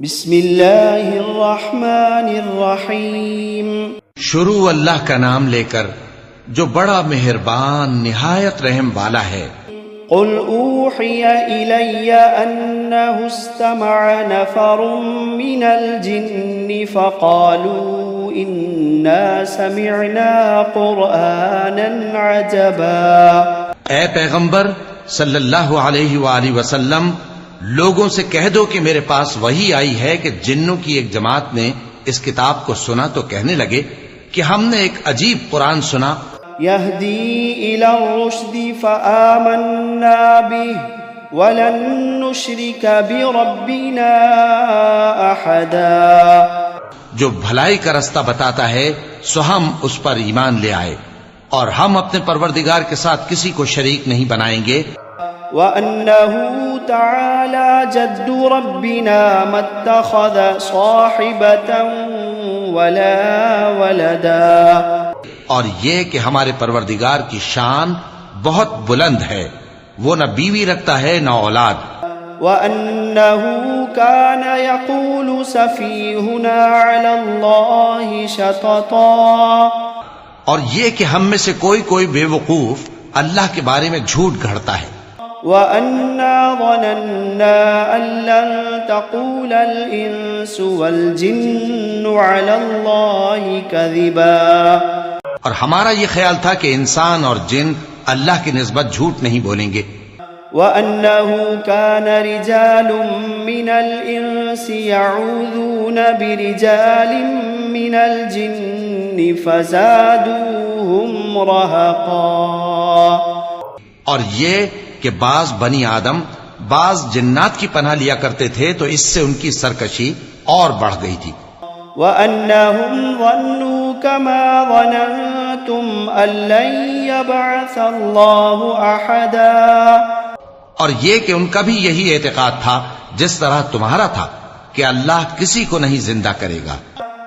بسم اللہ الرحمن الرحیم۔ شروع اللہ کا نام لے کر جو بڑا مہربان نہایت رحم والا ہے۔ قل اوحی الی انہ استمع نفر من الجن فقالوا انا سمعنا قرآنا عجبا۔ اے پیغمبر صلی اللہ علیہ وآلہ وسلم، لوگوں سے کہہ دو کہ میرے پاس وحی آئی ہے کہ جنوں کی ایک جماعت نے اس کتاب کو سنا تو کہنے لگے کہ ہم نے ایک عجیب قرآن سنا۔ یہدی الی الرشد فآمنا به ولن نشرک بربنا احدا۔ جو بھلائی کا رستہ بتاتا ہے سو ہم اس پر ایمان لے آئے اور ہم اپنے پروردگار کے ساتھ کسی کو شریک نہیں بنائیں گے۔ وَأَنَّهُ تَعَالَى جَدُّ رَبِّنَا مَا اتَّخَذَ صَاحِبَةً وَلَا وَلَدًا۔ اور یہ کہ ہمارے پروردگار کی شان بہت بلند ہے، وہ نہ بیوی رکھتا ہے نہ اولاد۔ وَأَنَّهُ كَانَ يَقُولُ سَفِيهُنَا عَلَى اللَّهِ شَطَطًا۔ اور یہ کہ ہم میں سے کوئی بے وقوف اللہ کے بارے میں جھوٹ گھڑتا ہے۔ وَأَنَّا ظَنَنَّا أَن لَّن تَقُولَ الْإِنسُ وَالْجِنُّ عَلَى اللَّهِ كَذِبًا۔ اور ہمارا یہ خیال تھا کہ انسان اور جن اللہ کی نسبت جھوٹ نہیں بولیں گے۔ وَأَنَّهُ كَانَ رِجَالٌ مِّنَ الْإِنسِ يَعُوذُونَ بِرِجَالٍ مِّنَ الْجِنِّ فَزَادُوهُمْ رَهَقًا۔ اور یہ کہ بعض بنی آدم بعض جنات کی پناہ لیا کرتے تھے تو اس سے ان کی سرکشی اور بڑھ گئی تھی۔ وَأَنَّهُمْ ظَنُّوا كَمَا ظَنَنْتُمْ أَن لَّن يَبْعَثَ اللَّهُ أَحَدًا۔ اور یہ کہ ان کا بھی یہی اعتقاد تھا جس طرح تمہارا تھا کہ اللہ کسی کو نہیں زندہ کرے گا۔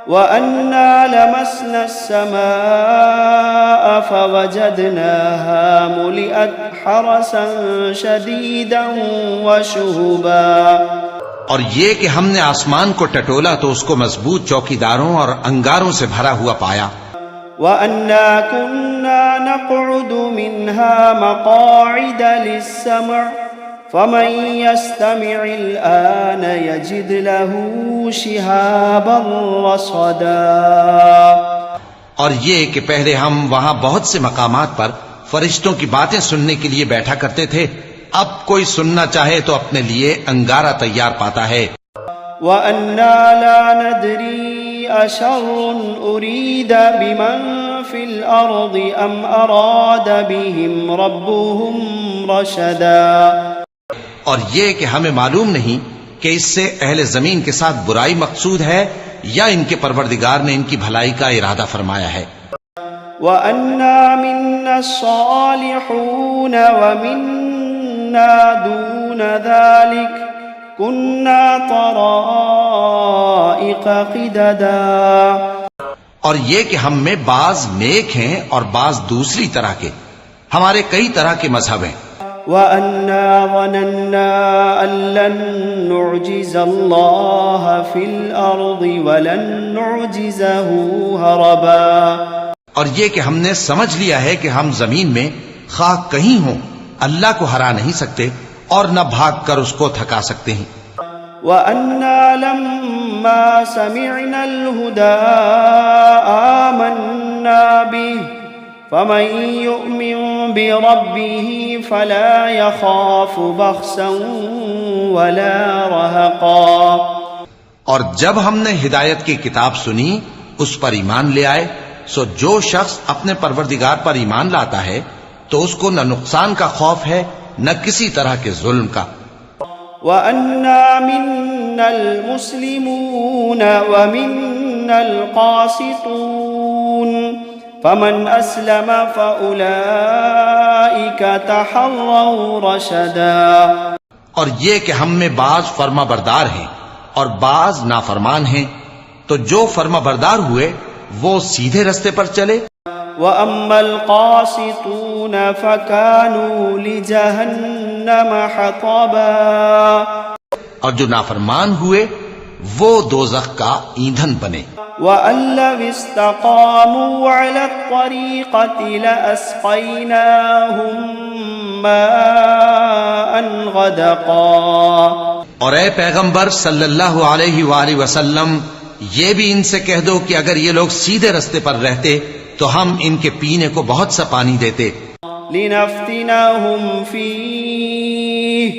وَأَنَّا لَمَسْنَا السَّمَاءَ فَوَجَدْنَاهَا مُلِئَتْ حَرَسًا شَدِيدًا وَشُهُبًا۔ اور یہ کہ ہم نے آسمان کو ٹٹولا تو اس کو مضبوط چوکیداروں اور انگاروں سے بھرا ہوا پایا۔ وَأَنَّا كُنَّا نَقْعُدُ مِنْهَا مَقَاعِدَ لِلسَّمْعِ فَمَن يَسْتَمِعِ الْآنَ يَجِدْ لَهُ شِهَابًا رَّصَدًا۔ اور یہ کہ پہلے ہم وہاں بہت سے مقامات پر فرشتوں کی باتیں سننے کے لیے بیٹھا کرتے تھے، اب کوئی سننا چاہے تو اپنے لیے انگارہ تیار پاتا ہے۔ وَأَنَّا لَا نَدْرِي أَشَرٌ أُرِيدَ بِمَن فِي الْأَرْضِ أَمْ أَرَادَ بِهِمْ رَبُّهُمْ رَشَدًا۔ اور یہ کہ ہمیں معلوم نہیں کہ اس سے اہل زمین کے ساتھ برائی مقصود ہے یا ان کے پروردگار نے ان کی بھلائی کا ارادہ فرمایا ہے۔ وَأَنَّا مِنَّا الصَّالِحُونَ وَمِنَّا دُونَ ذَلِكَ كُنَّا طَرَائِقَ قِدَدًا۔ اور یہ کہ ہم میں بعض نیک ہیں اور بعض دوسری طرح کے، ہمارے کئی طرح کے مذہب ہیں۔ وَأَنَّا ظَنَنَّا أَن لَّن نُّعْجِزَ اللَّهَ فِي الْأَرْضِ وَلَن نُّعْجِزَهُ هَرَبًا۔ اور یہ کہ ہم نے سمجھ لیا ہے کہ ہم زمین میں خواہ کہیں ہوں اللہ کو ہرا نہیں سکتے اور نہ بھاگ کر اس کو تھکا سکتے ہیں۔ وَأَنَّا لَمَّا سَمِعْنَا الْهُدَىٰ آمَنَّا بِهِ فَمَن يُؤْمِن بِرَبِّهِ فَلَا يَخَافُ بَخْسًا وَلَا رَهَقًا۔ اور جب ہم نے ہدایت کی کتاب سنی اس پر ایمان لے آئے، سو جو شخص اپنے پروردگار پر ایمان لاتا ہے تو اس کو نہ نقصان کا خوف ہے نہ کسی طرح کے ظلم کا۔ وَأَنَّا مِنَّا الْمُسْلِمُونَ وَمِنَّا الْقَاسِطُونَ فَمَنْ أَسْلَمَ فَأُولَئِكَ تَحَرَّوْا رَشَدًا۔ اور یہ کہ ہم میں بعض فرما بردار ہیں اور بعض نافرمان ہیں، تو جو فرما بردار ہوئے وہ سیدھے رستے پر چلے۔ وَأَمَّا الْقَاسِطُونَ فَكَانُوا لِجَهَنَّمَ حَطَبًا۔ اور جو نافرمان ہوئے وہ دوزخ کا ایندھن بنے۔ وَأَن لَّوِ اسْتَقَامُوا عَلَى الطَّرِيقَةِ لَأَسْقَيْنَاهُم مَّاءً غَدَقًا۔ اور اے پیغمبر صلی اللہ علیہ وآلہ وسلم، یہ بھی ان سے کہہ دو کہ اگر یہ لوگ سیدھے رستے پر رہتے تو ہم ان کے پینے کو بہت سا پانی دیتے۔ لِنَفْتِنَهُمْ فِيهِ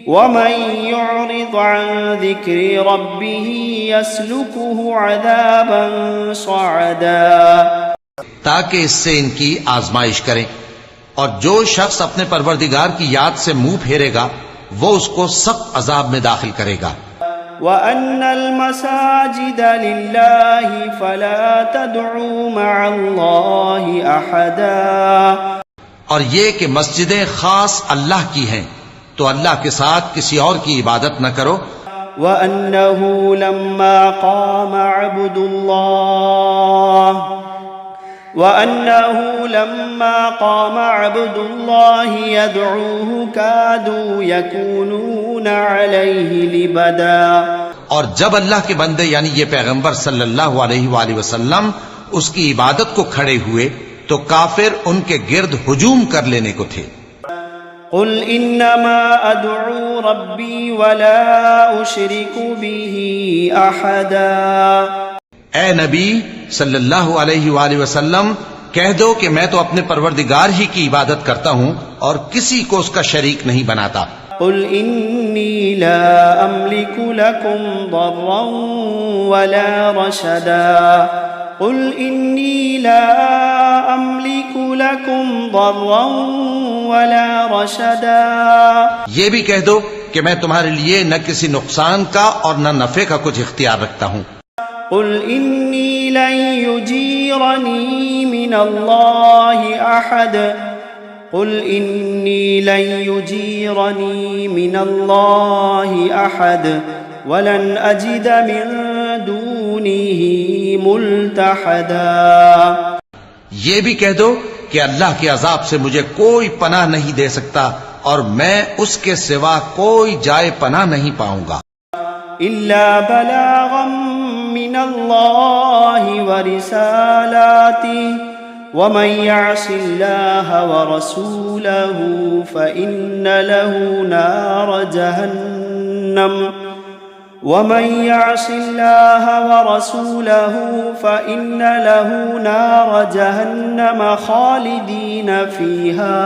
وَمَن يُعْرِضْ عَن ذِكْرِ رَبِّهِ يَسْلُكْهُ عَذَابًا صَعَدًا، تاکہ اس سے ان کی آزمائش کریں، اور جو شخص اپنے پروردگار کی یاد سے منہ پھیرے گا وہ اس کو سخت عذاب میں داخل کرے گا۔ وَأَنَّ الْمَسَاجِدَ لِلَّهِ فَلَا تَدْعُوا مَعَ اللَّهِ أَحَدًا، اور یہ کہ مسجدیں خاص اللہ کی ہیں تو اللہ کے ساتھ کسی اور کی عبادت نہ کرو۔ وَأَنَّهُ لَمَّا قَامَ عَبْدُ اللَّهِ يَدْعُوهُ كَادُوا يَكُونُونَ عَلَيْهِ لِبَدًا، اور جب اللہ کے بندے یعنی یہ پیغمبر صلی اللہ علیہ وآلہ وسلم اس کی عبادت کو کھڑے ہوئے تو کافر ان کے گرد ہجوم کر لینے کو تھے۔ قل انما ادعو ربی ولا اشرک به احدا، اے نبی صلی اللہ علیہ وآلہ وسلم کہہ دو کہ میں تو اپنے پروردگار ہی کی عبادت کرتا ہوں اور کسی کو اس کا شریک نہیں بناتا۔ قل انی لا املک لکم ضرا ولا رشدا، قل انی لا املک لکم ضرا ولا رشدا، یہ بھی کہہ دو کہ میں تمہارے لیے نہ کسی نقصان کا اور نہ نفع کا کچھ اختیار رکھتا ہوں۔ قل انی لن یجیرنی من اللہ احد، قل انی لن یجیرنی من اللہ احد ولن اجد من دونہ ملتحدا، یہ بھی کہہ دو کہ اللہ کے عذاب سے مجھے کوئی پناہ نہیں دے سکتا اور میں اس کے سوا کوئی جائے پناہ نہیں پاؤں گا۔ الا بلاغا من اللہ ورسالاتہ ومن يعص الله ورسوله فإن له نار جهنم ومن يعص الله ورسوله فإن له نار جهنم خالدين فيها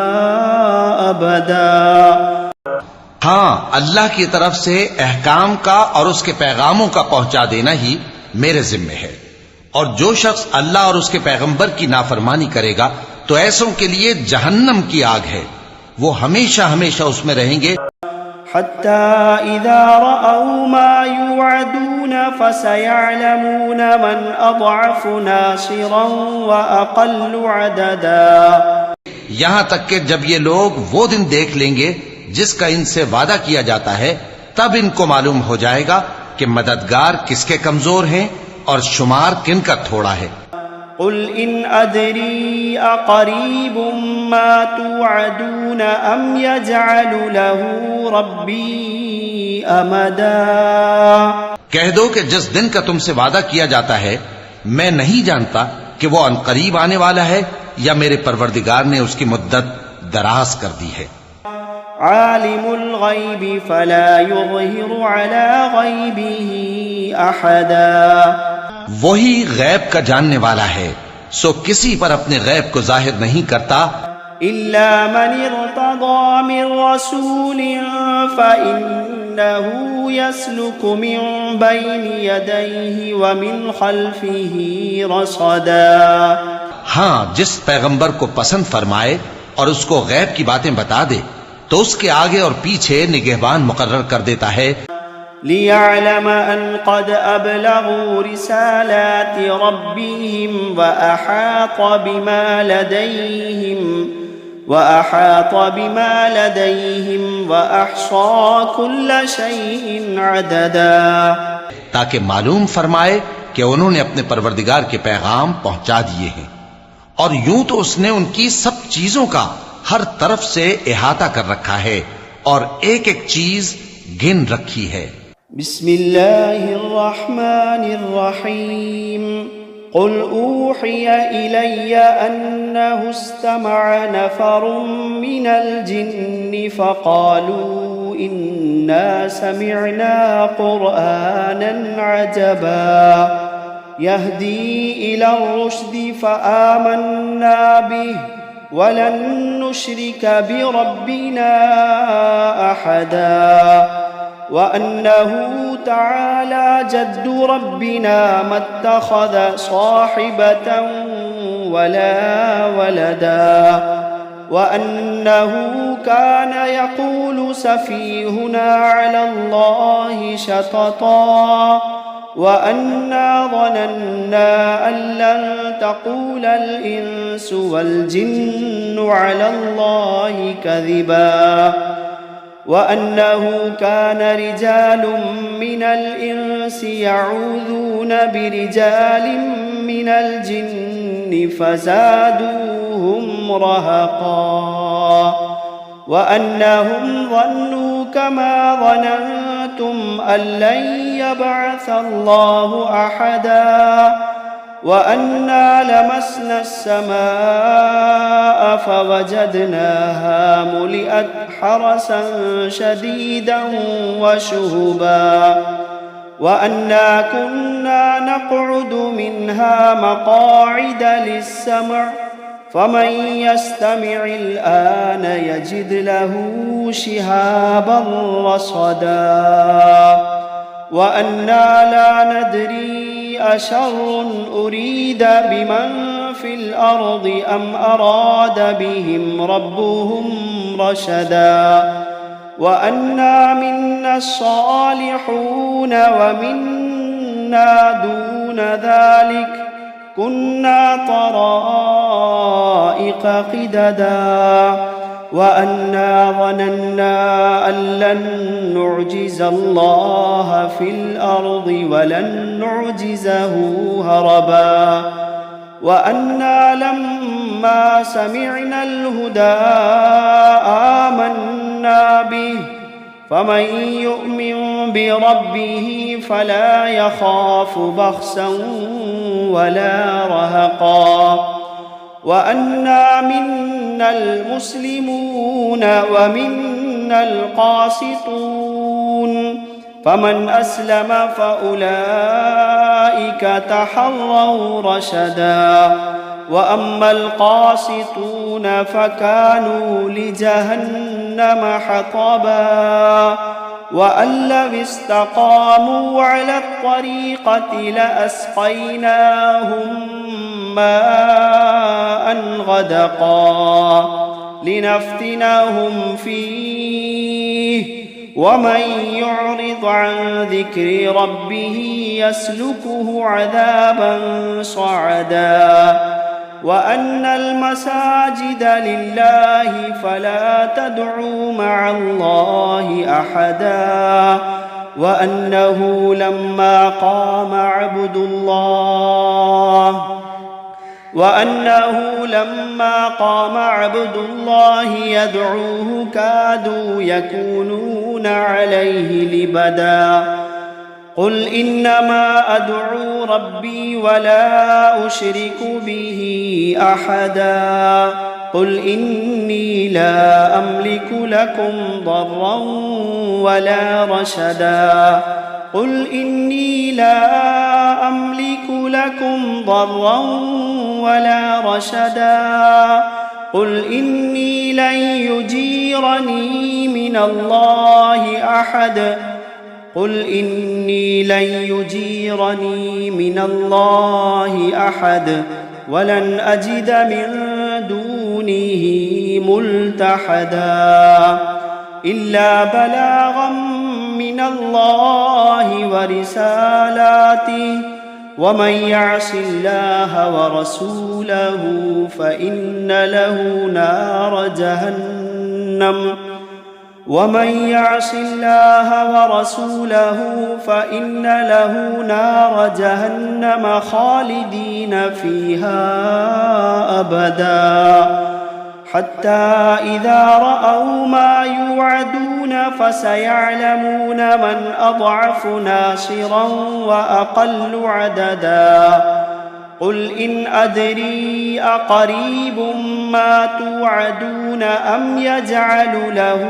أبدا۔ ہاں، اللہ کی طرف سے احکام کا اور اس کے پیغاموں کا پہنچا دینا ہی میرے ذمے ہے، اور جو شخص اللہ اور اس کے پیغمبر کی نافرمانی کرے گا تو ایسوں کے لیے جہنم کی آگ ہے، وہ ہمیشہ ہمیشہ اس میں رہیں گے۔ حتى إذا رأوا ما يوعدون فسيعلمون من أضعف ناصرا وأقل عددا، یہاں تک کہ جب یہ لوگ وہ دن دیکھ لیں گے جس کا ان سے وعدہ کیا جاتا ہے تب ان کو معلوم ہو جائے گا کہ مددگار کس کے کمزور ہیں اور شمار کن کا تھوڑا ہے۔ قل ان ادری اقریب ما توعدون ام یجعل له ربی امدا، کہہ دو کہ جس دن کا تم سے وعدہ کیا جاتا ہے میں نہیں جانتا کہ وہ عنقریب آنے والا ہے یا میرے پروردگار نے اس کی مدت دراز کر دی ہے۔ عالم الغیب فلا یظہر علی غیبہ احدا، وہی غیب کا جاننے والا ہے سو کسی پر اپنے غیب کو ظاہر نہیں کرتا، الا من ارتضى من رسول فإنه يسلك من بين يديه ومن خلفه رصدا، ہاں جس پیغمبر کو پسند فرمائے اور اس کو غیب کی باتیں بتا دے تو اس کے آگے اور پیچھے نگہبان مقرر کر دیتا ہے، لِيَعْلَمَ أَنْ قَدْ أَبْلَغُوا رِسَالَاتِ رَبِّهِمْ وَأَحَاطَ بِمَا لَدَيْهِمْ وَأَحْصَى كُلَّ شَيْءٍ عَدَدًا، تاکہ معلوم فرمائے کہ انہوں نے اپنے پروردگار کے پیغام پہنچا دیے ہیں، اور یوں تو اس نے ان کی سب چیزوں کا ہر طرف سے احاطہ کر رکھا ہے اور ایک ایک چیز گن رکھی ہے۔ بسم الله الرحمن الرحيم قل أوحي إلي أنه استمع نفر من الجن فقالوا إنا سمعنا قرآنا عجبا يهدي إلى الرشد فآمنا به ولن نشرك بربنا أحدا وأنه تعالى جد ربنا ما اتخذ صاحبة ولا ولدا وأنه كان يقول سفيهنا على الله شططا وأنا ظننا أن لن تقول الإنس والجن على الله كذبا وأنه كان رجال من الإنس يعوذون برجال من الجن فزادوهم رهقا وأنهم ظنوا كما ظننتم أن لن يبعث الله أحدا وأنا لمسنا السماء فوجدناها ملئت حرسا شديدا وشهبا وأنا كنا نقعد منها مقاعد للسمع فمن يستمع الآن يجد له شهابا رصدا وأنا لا ندري أشر أريد بمن في الأرض أم أراد بهم ربهم رشدا وأنا منا الصالحون ومنا دون ذلك كنا طرائق قددا وأنا ظننا أن لن نعجز الله في الأرض ولن نعجزه هربا وأنا لما سمعنا الهدى آمنا به فمن يؤمن بربه فلا يخاف بخسا ولا رهقا وأنا منا المسلمون ومنا القاسطون فمن أسلم فأولئك تحروا رشدا وأما القاسطون فكانوا لجهنم حطبا وأن لو استقاموا على الطريقة لأسقيناهم ماء غدقا لنفتنهم فيه ومن يعرض عن ذكر ربه يسلكه عذابا صعدا وأن المساجد لله فلا تدعوا مع الله أحدا وأنه لما قام عبد الله يدعوه كادوا يكونون عليه لبدا قل إنما أدعو ربي ولا أشرك به أحدا قل إني لا أملك لكم ضرا ولا رشدا قل إني لا أملك لكم ضرا ولا رشدا قل إني لن يجيرني من الله أحد قل إني لن يجيرني من الله أحد ولن أجد من دونه ملتحدا إلا بلاغا من الله ورسالاته ومن يعص الله ورسوله فإن له نار جهنم ومن يعص الله ورسوله فإن له نار جهنم خالدين فيها أبدا حتى إذا رأوا ما يوعدون يعدلون فسيعلمون من أضعف ناصرا وأقل عددا قل إن أدري أقريب ما توعدون أم يجعل له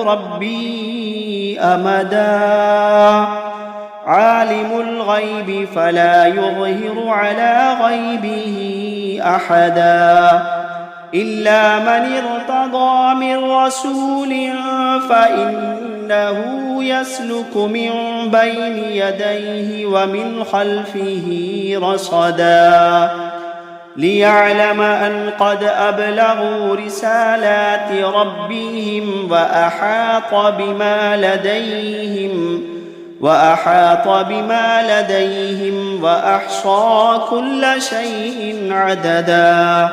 ربي أمدا عالم الغيب فلا يظهر على غيبه أحدا إلا من ارتضى من رسول فإنه يسلك من بين يديه ومن خلفه رصدا ليعلم أن قد أبلغوا رسالات ربهم وأحاط بما لديهم وأحصى كل شيء عددا